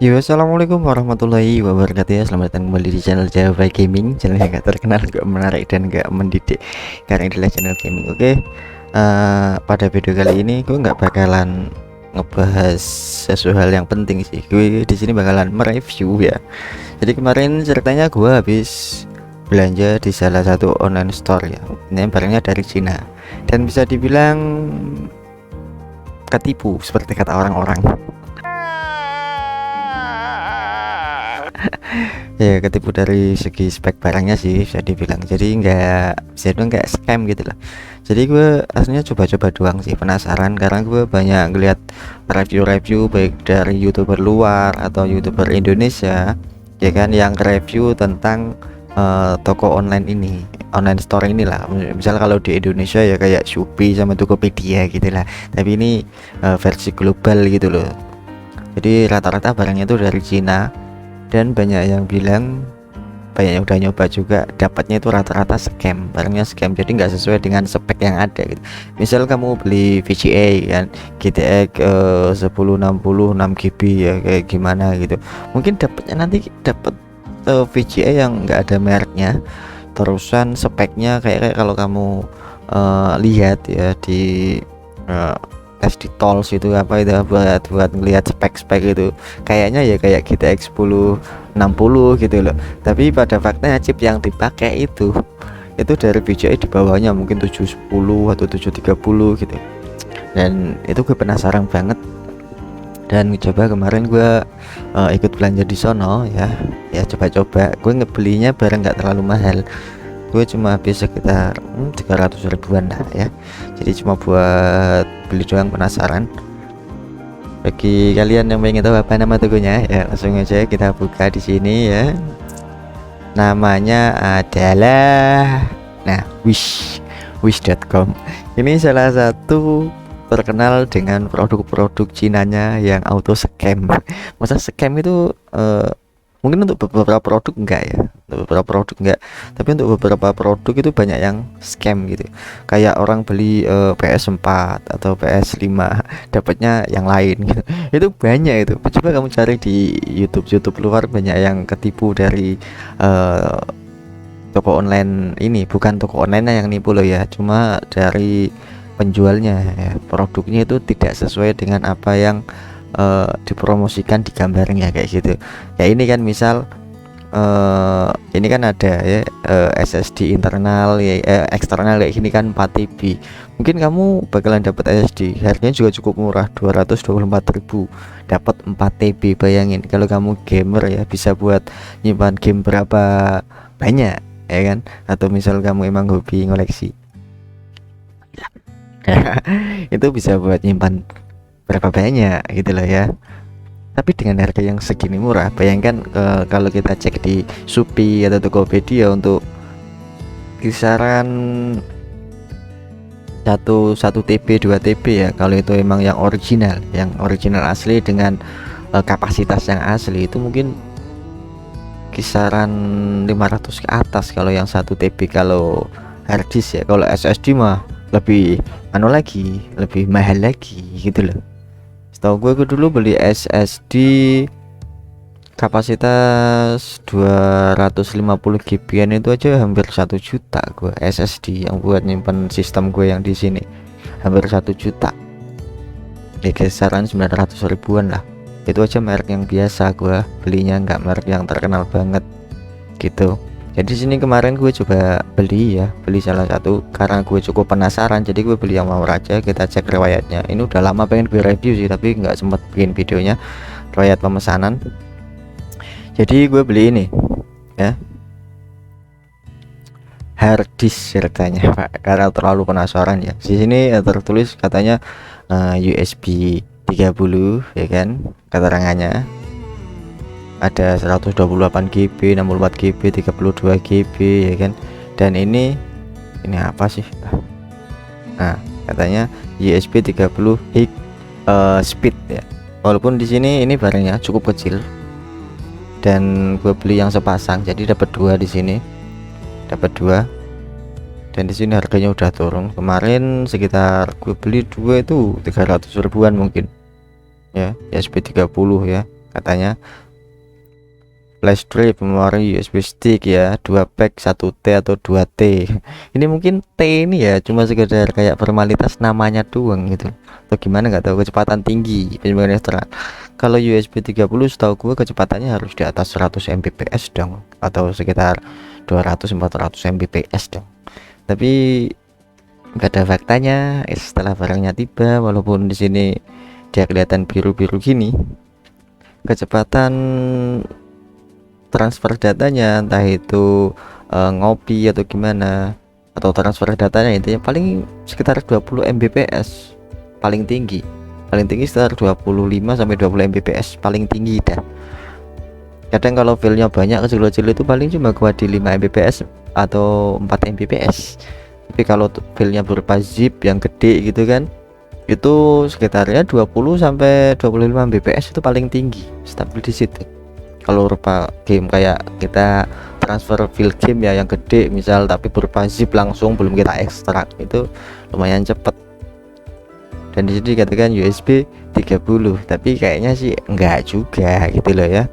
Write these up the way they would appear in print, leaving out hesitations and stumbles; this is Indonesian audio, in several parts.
Yo, assalamualaikum warahmatullahi wabarakatuh ya. Selamat datang kembali di channel Java Gaming, channel yang gak terkenal, gak menarik dan gak mendidik, karena adalah channel gaming. Oke, pada video kali ini gue nggak bakalan ngebahas sesuatu hal yang penting sih. Gue di sini bakalan mereview ya. Jadi kemarin ceritanya gue habis belanja di salah satu online store ya. Ini barangnya dari Cina dan bisa dibilang ketipu seperti kata orang-orang. Ya, ketipu dari segi spek barangnya sih bisa dibilang, jadi nggak scam gitu lah. Jadi gue aslinya coba-coba doang sih, penasaran karena gue banyak ngeliat review-review baik dari youtuber luar atau youtuber Indonesia ya kan, yang review tentang toko online ini, online store inilah. Misal kalau di Indonesia ya kayak Shopee sama Tokopedia gitu lah, tapi ini versi global gitu loh. Jadi rata-rata barangnya itu dari Cina, dan banyak yang bilang, banyak yang udah nyoba juga, dapatnya itu rata-rata scam, barangnya scam, jadi nggak sesuai dengan spek yang ada gitu. Misal kamu beli VGA kan, GTX 1060 6 GB ya, kayak gimana gitu, mungkin dapatnya nanti dapat VGA yang nggak ada mereknya, terusan speknya kayak kalau kamu lihat ya di eh, tes di tools itu apa itu, buat ngelihat spek-spek itu kayaknya ya kayak GTX 1060 gitu loh, tapi pada faktanya chip yang dipakai itu dari VGA di bawahnya mungkin 710 atau 730 gitu. Dan itu gue penasaran banget, dan coba kemarin gue ikut belanja di sono ya coba-coba. Gue ngebelinya barang nggak terlalu mahal, gue cuma habis sekitar 300 ribuan lah ya, jadi cuma buat beli doang, penasaran. Bagi kalian yang ingin tahu apa nama tokonya ya, langsung aja kita buka di sini ya. Namanya adalah wish.com. Ini salah satu terkenal dengan produk-produk Cinanya yang auto scam. Masa scam itu mungkin untuk beberapa produk enggak ya, untuk beberapa produk enggak, tapi untuk beberapa produk itu banyak yang scam gitu. Kayak orang beli PS4 atau PS5 dapatnya yang lain gitu. Itu banyak itu. Coba kamu cari di YouTube luar, banyak yang ketipu dari toko online ini. Bukan toko online yang nipu loh ya, cuma dari penjualnya ya. Produknya itu tidak sesuai dengan apa yang dipromosikan di gambarnya kayak gitu ya. Ini kan misal ini kan ada ya SSD internal ya, eksternal kayak gini kan 4 TB, mungkin kamu bakalan dapat SSD harganya juga cukup murah, 224.000 dapat 4 TB. Bayangin kalau kamu gamer ya, bisa buat nyimpan game berapa banyak ya kan, atau misal kamu emang hobi ngoleksi itu bisa buat nyimpan berapa banyak gitu loh ya. Tapi dengan harga yang segini murah, bayangkan kalau kita cek di Shopee atau Tokopedia untuk kisaran 1 TB 2 TB ya, kalau itu emang yang original asli dengan kapasitas yang asli, itu mungkin kisaran 500 ke atas kalau yang 1 TB. Kalau harddisk ya, kalau SSD mah lebih lebih mahal lagi gitu loh. Setahu gue dulu beli SSD kapasitas 250 GB itu aja hampir 1 juta. Gue SSD yang buat nyimpen sistem gue yang di sini hampir 1 juta ya, kisaran 900 ribuan lah. Itu aja merek yang biasa gue belinya, nggak merek yang terkenal banget gitu. Jadi sini kemarin gue coba beli salah satu karena gue cukup penasaran, jadi gue beli yang mawar aja. Kita cek riwayatnya, ini udah lama pengen gue review sih tapi nggak sempat bikin videonya, riwayat pemesanan. Jadi gue beli ini ya, harddisk ceritanya Pak, karena terlalu penasaran ya. Di sini tertulis katanya USB 30 ya kan, keterangannya ada 128 GB, 64 GB, 32 GB ya kan. Dan ini apa sih? Nah, katanya USB 30 high speed ya. Walaupun di sini ini barangnya cukup kecil, dan gue beli yang sepasang, jadi dapat 2 di sini. Dapat 2. Dan di sini harganya udah turun. Kemarin sekitar gue beli 2 itu 300 ribuan mungkin. Ya, USB 30 ya. katanya. Flash drive, memori, USB stick ya, 2 pack 1T atau 2T. Ini mungkin T ini ya cuma sekedar kayak formalitas namanya doang gitu, atau gimana nggak tahu. Kecepatan tinggi, penyimpangan eksternal. Kalau USB 30 setahu gue kecepatannya harus di atas 100 Mbps dong, atau sekitar 200-400 Mbps dong. Tapi nggak ada faktanya setelah barangnya tiba. Walaupun di sini dia kelihatan biru-biru gini, kecepatan transfer datanya entah itu ngopi atau gimana, atau transfer datanya intinya paling sekitar 20 Mbps paling tinggi sekitar 25 sampai 20 Mbps paling tinggi dah. Kadang kalau filenya banyak kecil-kecil itu paling cuma kuat di 5 Mbps atau 4 Mbps. Tapi kalau filenya berupa zip yang gede gitu kan, itu sekitarnya 20 sampai 25 Mbps itu paling tinggi, stabil di situ. Kalau berupa game kayak kita transfer file game ya yang gede misal, tapi berupa zip langsung belum kita ekstrak, itu lumayan cepet. Dan di sini dikatakan USB 30, tapi kayaknya sih enggak juga gitu loh ya.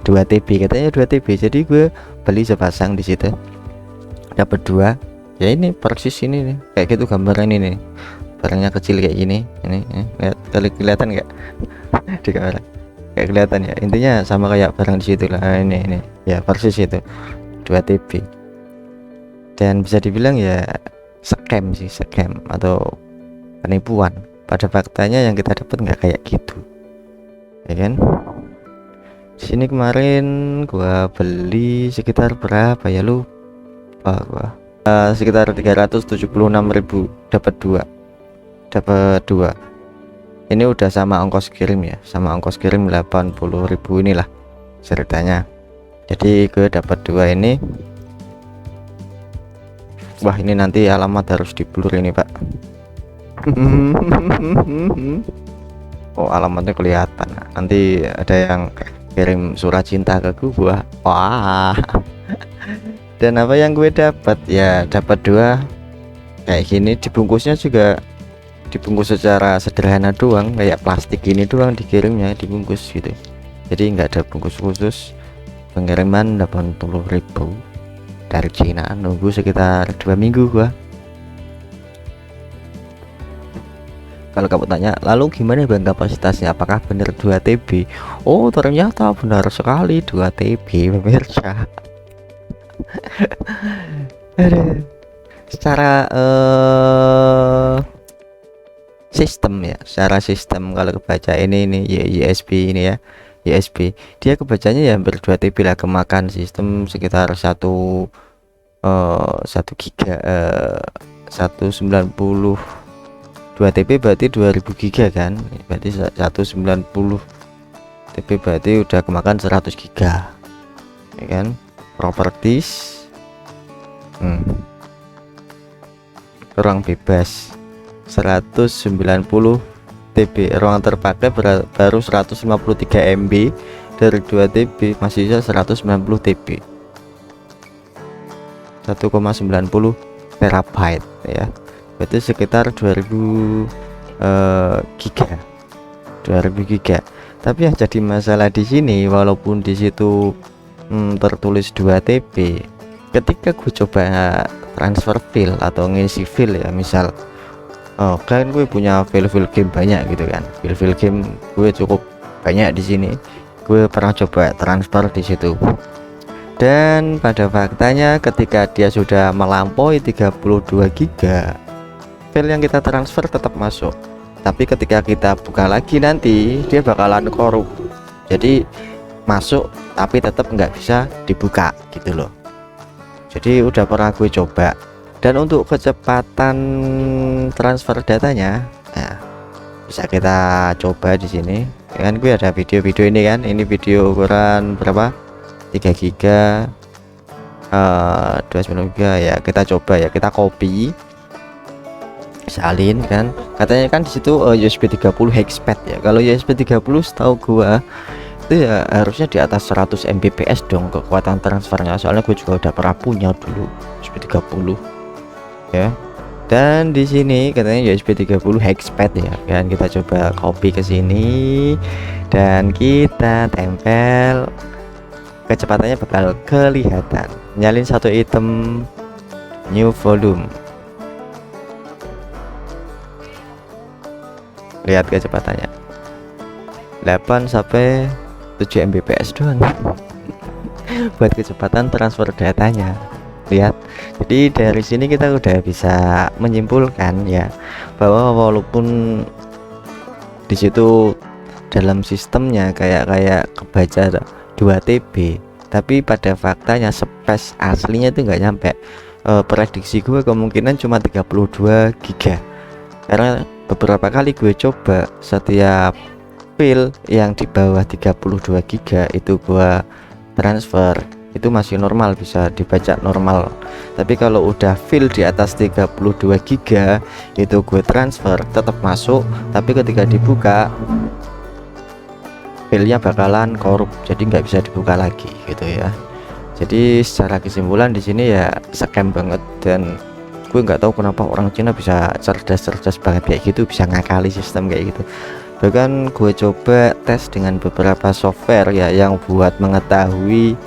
2 TB katanya, 2 TB. Jadi gue beli sepasang di situ, dapat 2. Ya ini persis ini nih, kayak gitu gambarnya ini nih. Barangnya kecil kayak gini. Ini lihat, kelihatan nggak di kamera? Kayak kelihatan ya, intinya sama kayak barang di situ lah. Ini ya persis itu 2 TB. Dan bisa dibilang ya scam sih, scam atau penipuan. Pada faktanya yang kita dapat nggak kayak gitu ya kan. Di sini kemarin gua beli sekitar berapa ya, lupa gua. Sekitar 376.000 dapat 2. Ini udah sama ongkos kirim ya, sama ongkos kirim 80.000 inilah ceritanya. Jadi gue dapat 2 ini. Wah, ini nanti alamat harus di blur ini pak. Oh, alamatnya kelihatan. Nanti ada yang kirim surat cinta ke gua. Wah. Dan apa yang gue dapat ya, dapat 2 kayak gini. Dibungkusnya juga dibungkus secara sederhana doang, kayak plastik ini doang dikirimnya, dibungkus gitu. Jadi nggak ada bungkus khusus. Pengiriman 80.000 dari Cina, nunggu sekitar 2 minggu gua. Kalau kamu tanya, lalu gimana bang kapasitasnya, apakah benar 2 TB? Oh, ternyata benar sekali 2 TB pemirsa. Secara sistem ya, secara sistem kalau kebaca ini USB ini ya, USB dia kebacanya ya hampir 2 TB lah, kemakan sistem sekitar 1 giga 190. 2 TB berarti 2000 giga kan, berarti 190 TB berarti udah kemakan 100 giga ya kan. Properties ruang bebas 190 TB, ruang terpakai baru 153 MB dari 2 TB, masih sisa 190 TB, 1,90 terabyte ya, berarti sekitar 2000 giga 2000 giga. Tapi yang jadi masalah di sini, walaupun di situ tertulis 2 TB, ketika gue coba transfer file atau ngisi file ya, misal kan gue punya file-file game banyak gitu kan, file-file game gue cukup banyak di sini. Gue pernah coba transfer di situ, dan pada faktanya ketika dia sudah melampaui 32 giga, file yang kita transfer tetap masuk, tapi ketika kita buka lagi nanti dia bakalan korup. Jadi masuk tapi tetap nggak bisa dibuka gitu loh. Jadi udah pernah gue coba. Dan untuk kecepatan transfer datanya, nah, bisa kita coba di sini. Kan gue ada video-video ini kan. Ini video ukuran berapa? 3 giga, 29 giga ya. Kita coba ya, kita copy, salin kan. Katanya kan di situ USB 30 hexpad ya. Kalau USB 30 setahu gua itu ya harusnya di atas 100 Mbps dong kekuatan transfernya. Soalnya gue juga udah pernah punya dulu USB 30 ya. Dan di sini katanya USB 30 hexpad ya kan, kita coba copy ke sini dan kita tempel, kecepatannya bakal kelihatan. Nyalin satu item, new volume, lihat kecepatannya 8 sampai 7 Mbps doang buat kecepatan transfer datanya. Lihat, jadi dari sini kita udah bisa menyimpulkan ya bahwa walaupun di situ dalam sistemnya kayak kebaca 2 TB, tapi pada faktanya space aslinya itu nggak nyampe. Prediksi gue kemungkinan cuma 32 GB, karena beberapa kali gue coba setiap file yang di bawah 32 GB itu gue transfer, itu masih normal, bisa dibaca normal. Tapi kalau udah file di atas 32 GB itu gue transfer tetap masuk, tapi ketika dibuka filenya bakalan korup, jadi nggak bisa dibuka lagi gitu ya. Jadi secara kesimpulan di sini ya scam banget, dan gue nggak tahu kenapa orang Cina bisa cerdas banget kayak gitu, bisa ngakali sistem kayak gitu. Bahkan gue coba tes dengan beberapa software ya yang buat mengetahui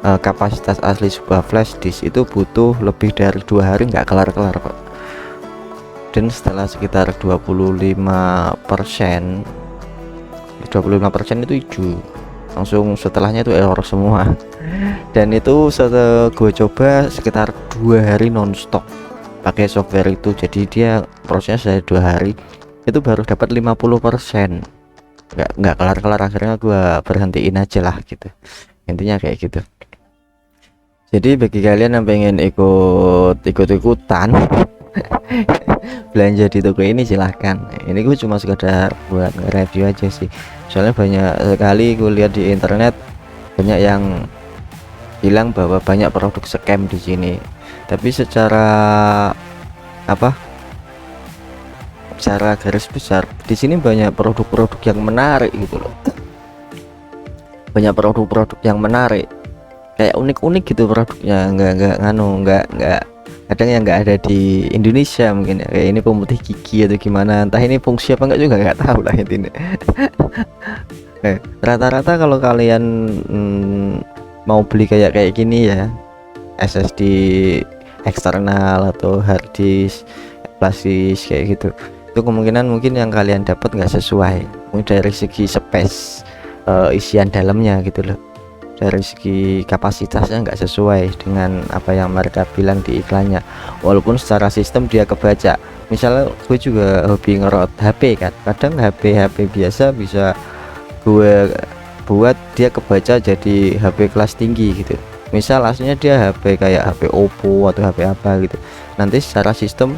kapasitas asli sebuah flash disk itu butuh lebih dari 2 hari nggak kelar-kelar kok. Dan setelah sekitar 25% itu hijau langsung, setelahnya itu error semua. Dan itu setelah gue coba sekitar 2 hari nonstop pakai software itu, jadi dia prosesnya 2 hari itu baru dapat 50%, nggak kelar-kelar. Akhirnya gue berhentiin aja lah gitu, intinya kayak gitu. Jadi bagi kalian yang pengen ikut-ikutan belanja di toko ini silahkan. Ini gue cuma sekedar buat nge-review aja sih, soalnya banyak sekali gue lihat di internet banyak yang bilang bahwa banyak produk scam di sini. Tapi secara secara garis besar di sini banyak produk-produk yang menarik gitu loh. Banyak produk-produk yang menarik, kayak unik-unik gitu produknya, nggak kadang yang nggak ada di Indonesia mungkin ya. Kayak ini pemutih gigi atau gimana, entah ini fungsi apa enggak juga nggak tahu lah intinya. Rata-rata kalau kalian mau beli kayak gini ya, SSD eksternal atau hard disk flash disk kayak gitu, itu kemungkinan mungkin yang kalian dapat nggak sesuai dari segi space, isian dalamnya gitu loh, dari segi kapasitasnya nggak sesuai dengan apa yang mereka bilang di iklannya. Walaupun secara sistem dia kebaca, misalnya gue juga hobi ngerot HP kan, kadang HP biasa bisa gue buat dia kebaca jadi HP kelas tinggi gitu. Misal aslinya dia HP kayak HP Oppo atau HP apa gitu, nanti secara sistem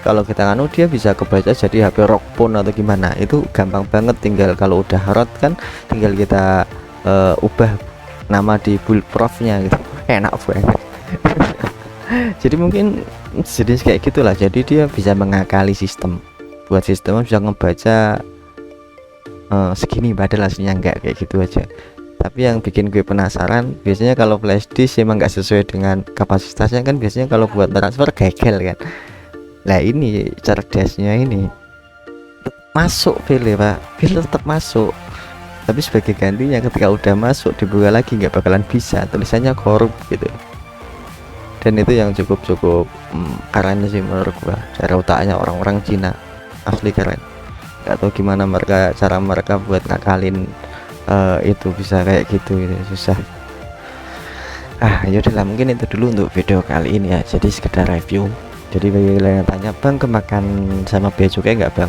kalau kita dia bisa kebaca jadi HP ROG Phone atau gimana. Itu gampang banget, tinggal kalau udah ROT kan tinggal kita ubah nama di bullproof-nya gitu, enak banget. Jadi mungkin jenis kayak gitulah, jadi dia bisa mengakali sistem, buat sistemnya bisa ngebaca segini padahal aslinya enggak, kayak gitu aja. Tapi yang bikin gue penasaran, biasanya kalau flash disk emang nggak sesuai dengan kapasitasnya kan, biasanya kalau buat transfer gagal kan. Lah ini cerdasnya ini masuk file pak, file tetap masuk, tapi sebagai gantinya ketika udah masuk dibuka lagi nggak bakalan bisa, tulisannya korup gitu. Dan itu yang cukup keren sih menurut gua, cara otaknya orang-orang Cina asli keren. Gak tahu gimana cara mereka buat ngakalin itu bisa kayak gitu susah. Yaudahlah, mungkin itu dulu untuk video kali ini ya, jadi sekedar review. Jadi bagi kalian yang tanya, bang kemakan sama bea cukai nggak bang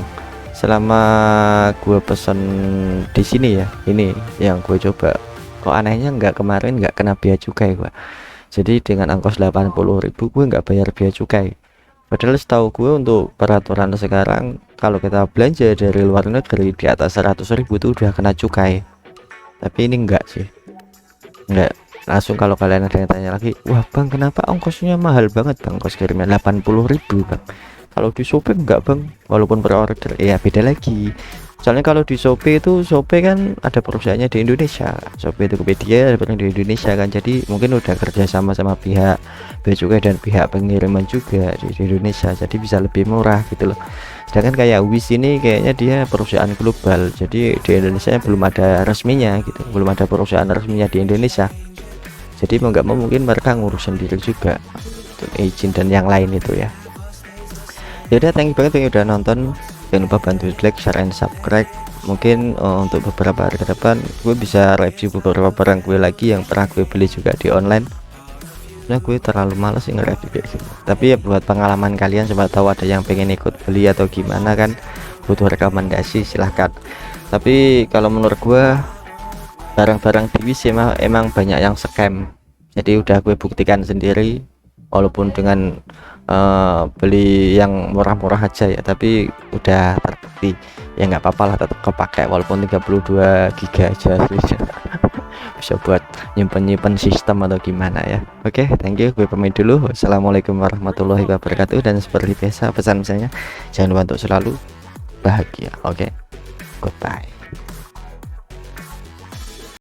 selama gue pesen di sini ya, ini yang gue coba, kok anehnya kemarin nggak kena bea cukai gua. Jadi dengan ongkos 80.000 gue nggak bayar bea cukai, padahal setahu gue untuk peraturan sekarang kalau kita belanja dari luar negeri di atas 100.000 itu udah kena cukai. Tapi ini enggak sih, enggak langsung. Kalau kalian ada yang tanya lagi, wah bang kenapa ongkosnya mahal banget bang, ongkos kirimnya 80.000 bang, kalau di Shopee enggak bang, walaupun per order ya beda lagi. Soalnya kalau di Shopee itu, Shopee kan ada perusahaannya di Indonesia, Shopee Tokopedia ada perusahaan di Indonesia kan, jadi mungkin udah kerja sama sama pihak bea cukai dan pihak pengiriman juga di Indonesia, jadi bisa lebih murah gitu loh. Sedangkan kayak Wish ini kayaknya dia perusahaan global, jadi di Indonesia belum ada resminya gitu, belum ada perusahaan resminya di Indonesia. Jadi mau nggak mau mungkin mereka ngurus sendiri juga untuk izin dan yang lain itu ya. Yaudah, thank you banget yang udah nonton. Jangan lupa bantu like, share, and subscribe. Mungkin untuk beberapa hari ke depan gue bisa review beberapa barang gue lagi yang pernah gue beli juga di online. Nah, gue terlalu males nge-review kayak gitu. Tapi ya buat pengalaman kalian, coba tahu ada yang pengen ikut beli atau gimana kan, butuh rekomendasi silahkan. Tapi kalau menurut gue barang-barang di Wish emang banyak yang scam. Jadi udah gue buktikan sendiri, walaupun dengan beli yang murah-murah aja ya, tapi udah terbukti ya, nggak apa-apa lah, tetap kepake walaupun 32 giga aja bisa buat nyimpen sistem atau gimana ya. Oke, thank you, gue pamit dulu. Wassalamualaikum warahmatullahi wabarakatuh, dan seperti biasa pesan misalnya jangan lupa untuk selalu bahagia. Oke, goodbye.